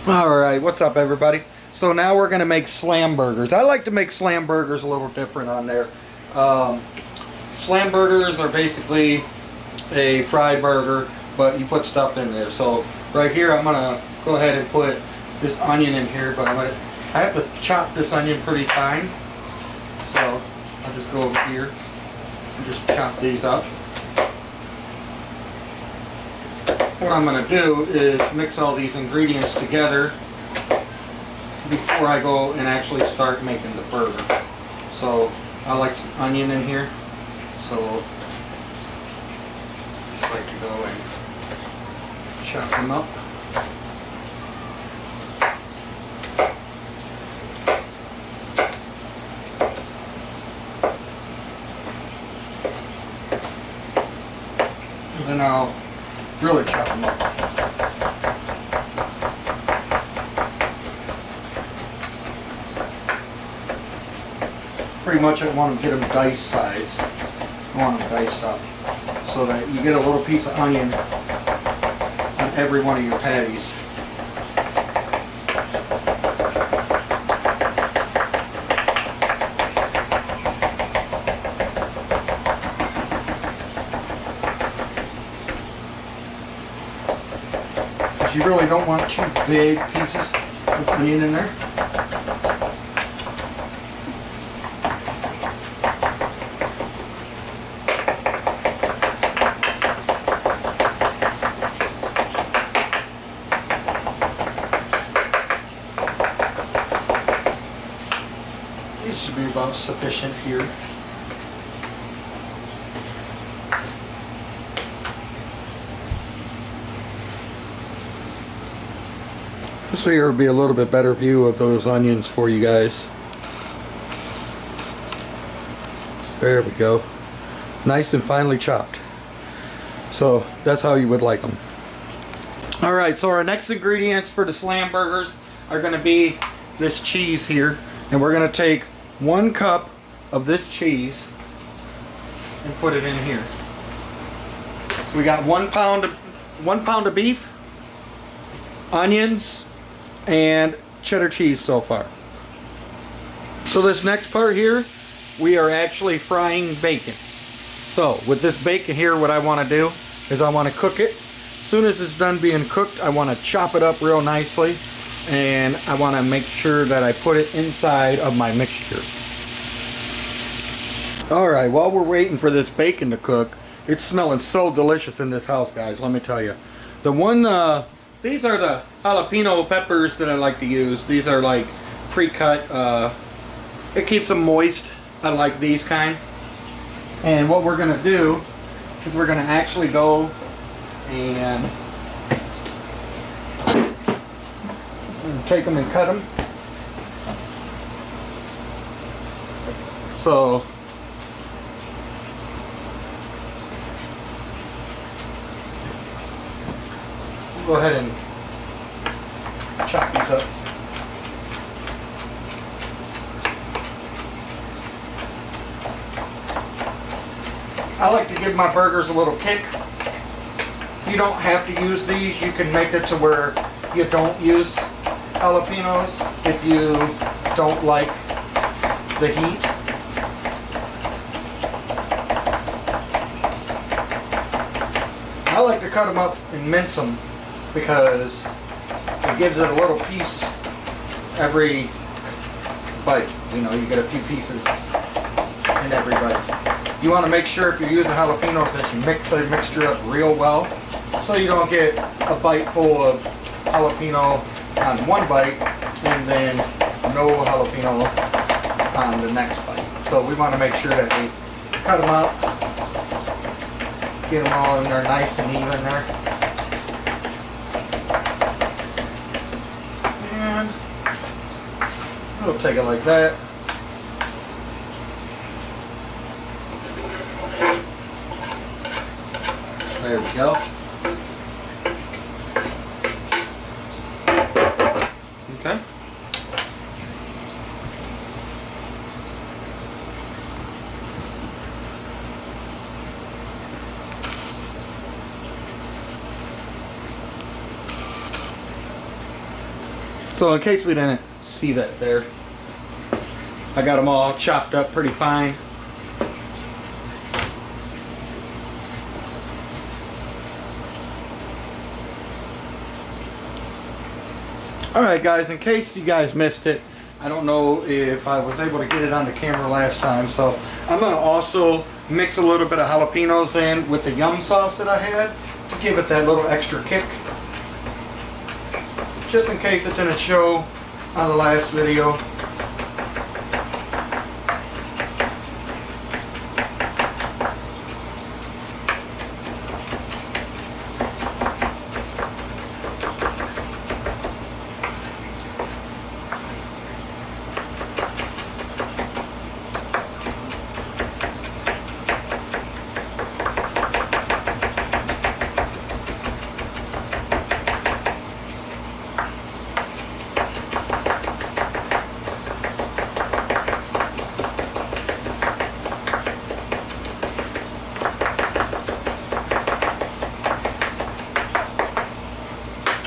Alright, what's up everybody? So now we're going to make slam burgers. I like to make slam burgers a little different on there. Slam burgers are basically a fried burger, but you put stuff in there. So right here I'm going to go ahead and put this onion in here, but I have to chop this onion pretty fine. So I'll just go over here and just chop these up. What I'm going to do is mix all these ingredients together before I go and actually start making the burger. So I like some onion in here, so I just like to go and chop them up. And then I'll really chop them up. Pretty much I want to get them dice size. I want them diced up so that you get a little piece of onion on every one of your patties. You really don't want two big pieces of onion in there. These should be about sufficient here. This way here will be a little bit better view of those onions for you guys. There we go. Nice and finely chopped. So that's how you would like them. Alright, so our next ingredients for the slam burgers are going to be this cheese here. And we're going to take 1 cup of this cheese and put it in here. We got 1 pound of beef, onions, and cheddar cheese so far. So this next part here, we are actually frying bacon. So with this bacon here, what I want to do is I want to cook it. As soon as it's done being cooked, I want to chop it up real nicely, and I want to make sure that I put it inside of my mixture. Alright, while we're waiting for this bacon to cook, it's smelling so delicious in this house, guys, let me tell you. These are the jalapeno peppers that I like to use. These are like pre-cut. It keeps them moist. I like these kind. And what we're going to do is we're going to actually go and take them and cut them. So go ahead and chop these up. I like to give my burgers a little kick. You don't have to use these. You can make it to where you don't use jalapenos if you don't like the heat. I like to cut them up and mince them because it gives it a little piece every bite. You know, you get a few pieces in every bite. You want to make sure if you're using jalapenos that you mix the mixture up real well so you don't get a bite full of jalapeno on one bite and then no jalapeno on the next bite. So we want to make sure that we cut them up, get them all in there nice and even there. And we'll take it like that. There we go. Okay. So in case we didn't see that there, I got them all chopped up pretty fine. Alright guys, in case you guys missed it, I don't know if I was able to get it on the camera last time, so I'm going to also mix a little bit of jalapenos in with the yum sauce that I had to give it that little extra kick. Just in case it didn't show on the last video.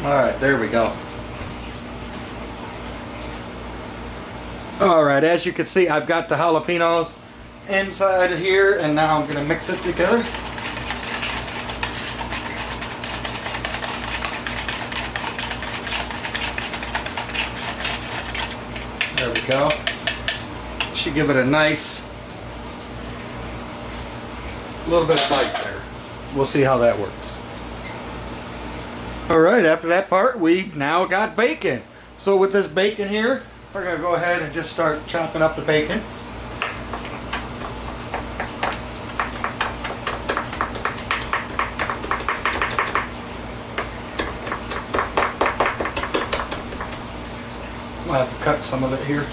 Alright, there we go. Alright, as you can see, I've got the jalapenos inside of here, and now I'm going to mix it together. There we go. Should give it a nice little bit of bite there. We'll see how that works. Alright, after that part, we've now got bacon. So with this bacon here, we're going to go ahead and just start chopping up the bacon. I'll have to cut some of it here.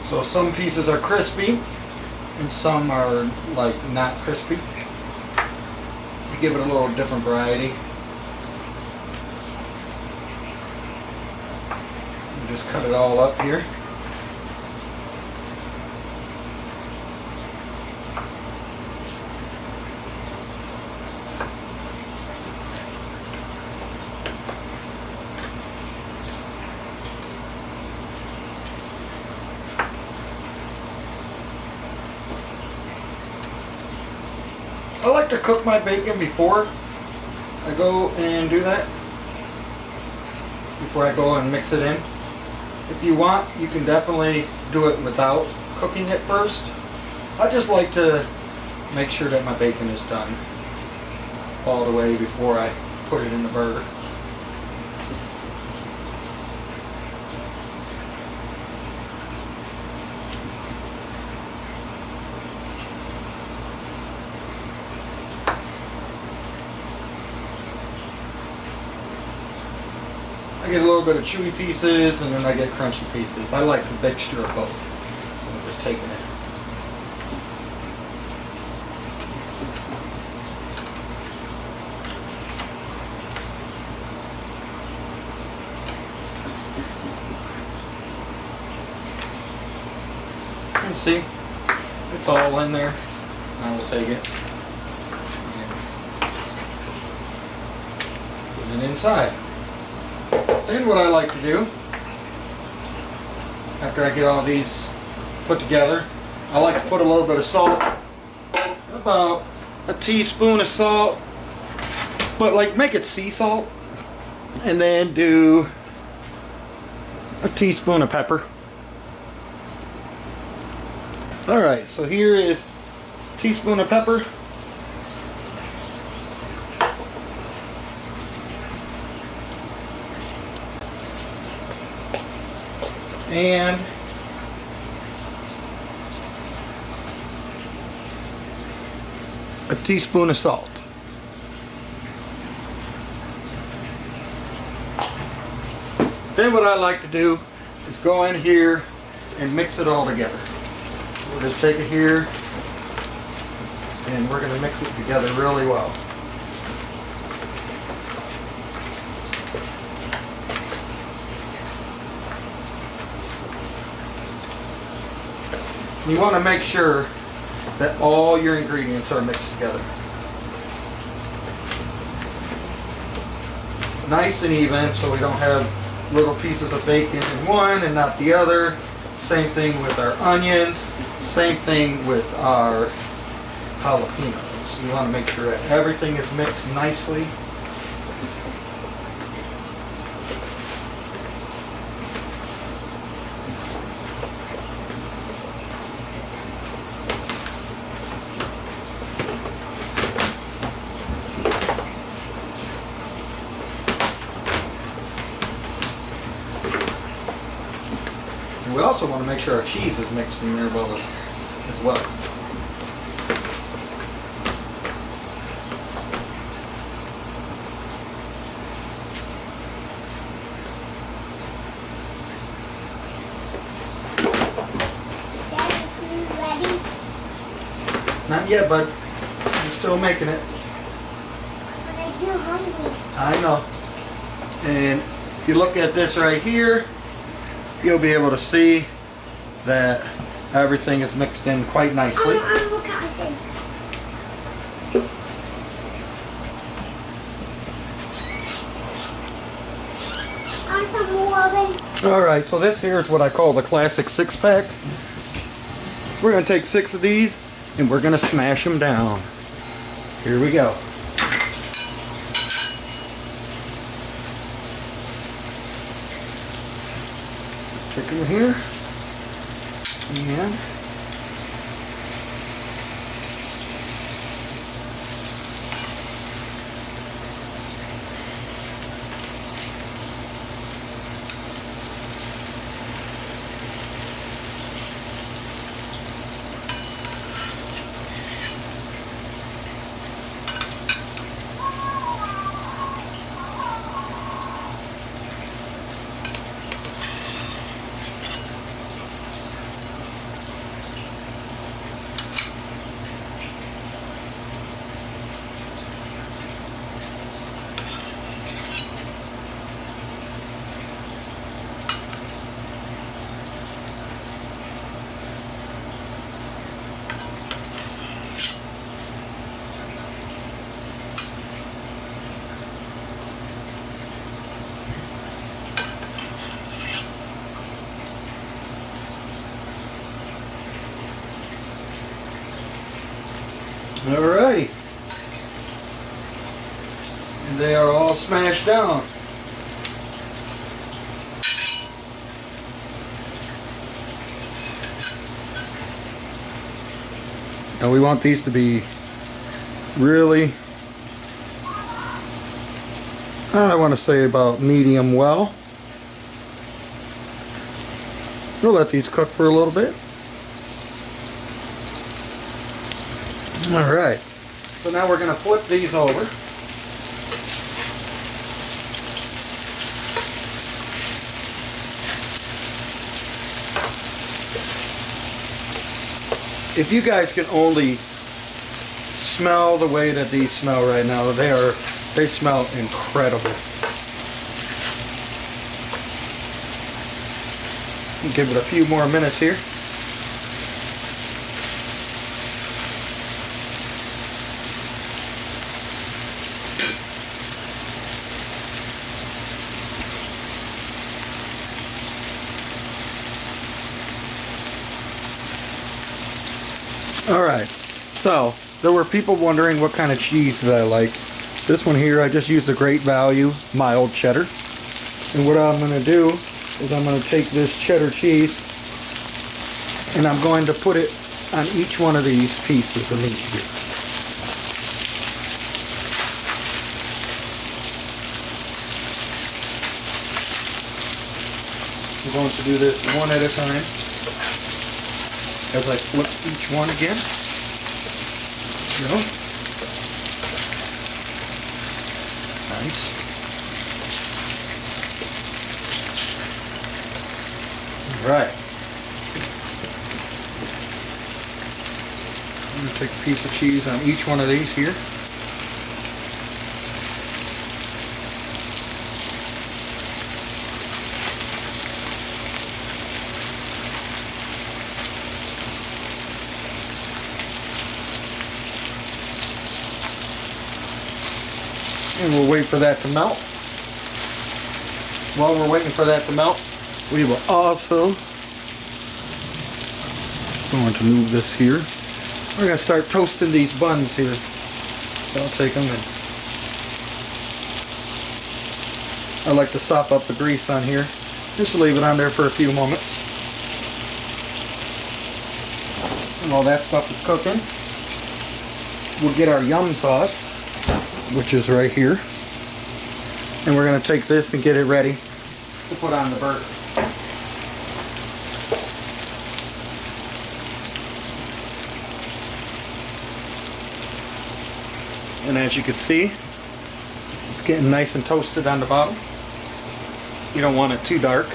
So some pieces are crispy and some are like not crispy. To give it a little different variety. And just cut it all up here. I like to cook my bacon before I go and do that. Before I go and mix it in. If you want, you can definitely do it without cooking it first. I just like to make sure that my bacon is done all the way before I put it in the burger. I get a little bit of chewy pieces and then I get crunchy pieces. I like the mixture of both. So I'm just taking it. You can see it's all in there. I will take it. Put it inside. Then what I like to do, after I get all these put together, I like to put a little bit of salt, about a teaspoon of salt, but like make it sea salt, and then do a teaspoon of pepper. Alright, so here is a teaspoon of pepper. And a teaspoon of salt. Then what I like to do is go in here and mix it all together. We'll just take it here and we're going to mix it together really well. You want to make sure that all your ingredients are mixed together. Nice and even, so we don't have little pieces of bacon in one and not the other. Same thing with our onions. Same thing with our jalapenos. You want to make sure that everything is mixed nicely. And we also want to make sure our cheese is mixed in there well as well. Dad, is food ready? Not yet, bud. We're still making it. But I do hungry. I know. And if you look at this right here, you'll be able to see that everything is mixed in quite nicely. I'm counting. I'm some more of it. All right, so this here is what I call the classic 6-pack. We're gonna take 6 of these and we're gonna smash them down. Here we go. Chicken here. And all right. And they are all smashed down. Now we want these to be really, I want to say about medium well. We'll let these cook for a little bit. All right, so now we're going to flip these over. If you guys can only smell the way that these smell right now, they smell incredible. Give it a few more minutes here. Alright, so there were people wondering what kind of cheese that I like. This one here, I just used a Great Value mild cheddar. And what I'm going to do is I'm going to take this cheddar cheese and I'm going to put it on each one of these pieces of meat here. I'm going to do this one at a time as I flip each one again. There you go. Nice. Right. I'm going to take a piece of cheese on each one of these here. And we'll wait for that to melt. While we're waiting for that to melt, we will also going to move this here. We're going to start toasting these buns here. So I'll take them and I like to sop up the grease on here. Just leave it on there for a few moments. And while that stuff is cooking, we'll get our yum sauce, which is right here. And we're going to take this and get it ready to put on the burger. And as you can see, it's getting nice and toasted on the bottom. You don't want it too dark.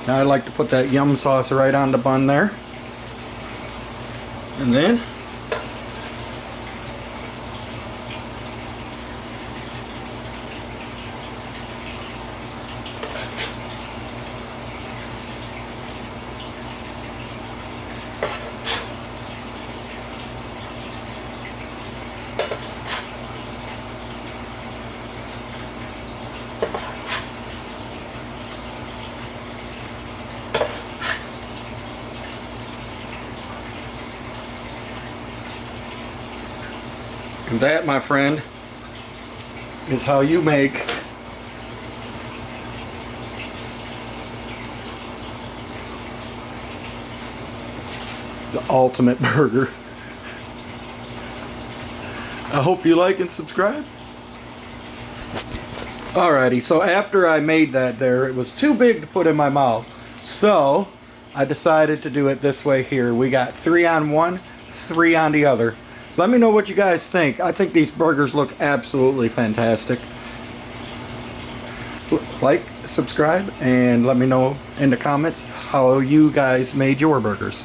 Now I like to put that yum sauce right on the bun there. And then and that, my friend, is how you make the ultimate burger. I hope you like and subscribe. Alrighty, so after I made that there, it was too big to put in my mouth. So I decided to do it this way here. We got 3 on one, 3 on the other. Let me know what you guys think. I think these burgers look absolutely fantastic. Like, subscribe, and let me know in the comments how you guys made your burgers.